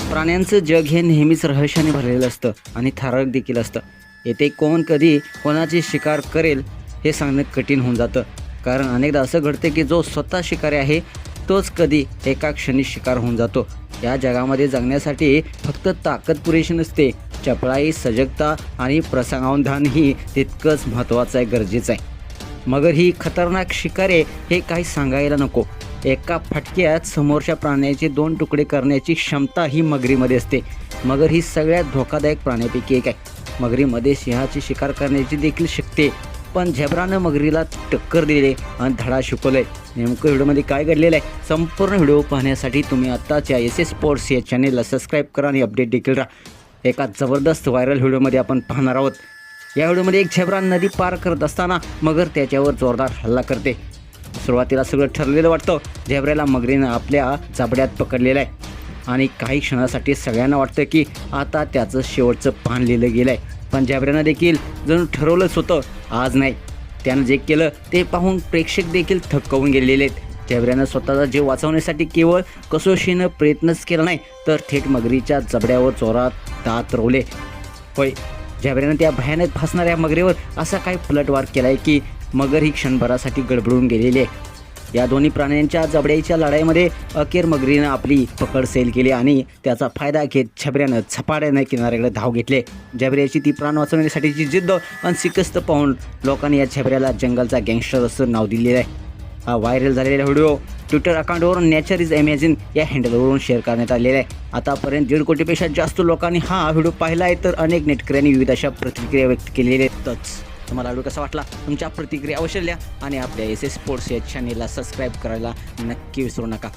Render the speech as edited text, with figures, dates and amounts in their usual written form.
प्राण्यांचं जग हे नेहमीच रहस्याने भरलेलं असतं आणि थरारक देखील असतं. येथे कोण कधी कोणाची शिकार करेल हे सांगणं कठीण होऊन जातं. कारण अनेकदा असं घडतं की जो स्वतः शिकारी आहे तोच कधी एका क्षणी शिकार होऊन जातो. या जगामध्ये जगण्यासाठी फक्त ताकद पुरेशी नसते, चपळाई, सजगता आणि प्रसंगावधानही तितकंच महत्त्वाचं आहे, गरजेचं आहे. मगर ही खतरनाक शिकार आहे हे काही सांगायला नको. एका फटक्यात समोरच्या प्राण्याचे 2 तुकडे करण्याची क्षमता ही मगरीमध्ये असते. मगर ही सगळ्यात धोकादायक प्राण्यापैकी एक आहे. मगरीमध्ये सिंहाची शिकार करण्याची देखील शक्ती आहे. पण झेब्रानं मगरीला टक्कर दिली आणि धडा शिकवलाय. नेमकं व्हिडिओमध्ये काय घडलेलं आहे, संपूर्ण व्हिडिओ पाहण्यासाठी तुम्ही आत्ताच्या एस एस स्पोर्ट्स या चॅनेलला सबस्क्राईब करा आणि अपडेट देखील राहा. एका जबरदस्त व्हायरल व्हिडिओमध्ये आपण पाहणार आहोत. या व्हिडिओमध्ये एक झेब्रा नदी पार करत असताना मगर त्याच्यावर जोरदार हल्ला करते. सुरुवातीला सगळं ठरलेलं वाटतं. झेब्राला मगरीनं आपल्या जबड्यात पकडलेलं आहे आणि काही क्षणासाठी सगळ्यांना वाटतं की आता त्याचं शेवटचं पान लिहिलं गेलं आहे. पण झेब्रानं देखील जणू ठरवलंच होतं, आज नाही. त्यानं जे केलं ते पाहून प्रेक्षक देखील थक्कवून गेलेले आहेत. झेब्रानं स्वतःचा जीव वाचवण्यासाठी केवळ कसोशीनं प्रयत्नच केला नाही, तर थेट मगरीच्या जबड्यावर जोरात दात रोवले. होय, झेब्रानं त्या भयानक भासणाऱ्या मगरीवर असा काही पलटवार केला आहे की मगर ही क्षणभरासाठी गडबडून गेलेली आहे. या दोन्ही प्राण्यांच्या जबड्याच्या लढाईमध्ये अखेर मगरीनं आपली पकड सैल केली आणि त्याचा फायदा घेत झेब्र्यानं झपाट्यानं किनाऱ्याकडे धाव घेतले. झेब्र्याची ती प्राण वाचवण्यासाठीची जिद्द आणि शिकस्त पाहून लोकांनी या झेब्र्याला जंगलचा गँगस्टर असं नाव दिलेलं आहे. हा व्हायरल झालेला व्हिडिओ ट्विटर अकाउंटवरून नेचर इज अमेझिंग या हँडलवरून शेअर करण्यात आलेला आहे. आतापर्यंत 1.5 कोटीपेक्षा जास्त लोकांनी हा व्हिडिओ पाहिला आहे, तर अनेक नेटकऱ्यांनी विविध अशा प्रतिक्रिया व्यक्त केलेल्या आहेत. तुम्हाला व्हिडिओ कसा वाटला, तुमच्या प्रतिक्रिया अवश्य लिहा आणि आपल्या एस एस स्पोर्ट्स या चॅनेलला सबस्क्राईब करायला नक्की विसरू नका.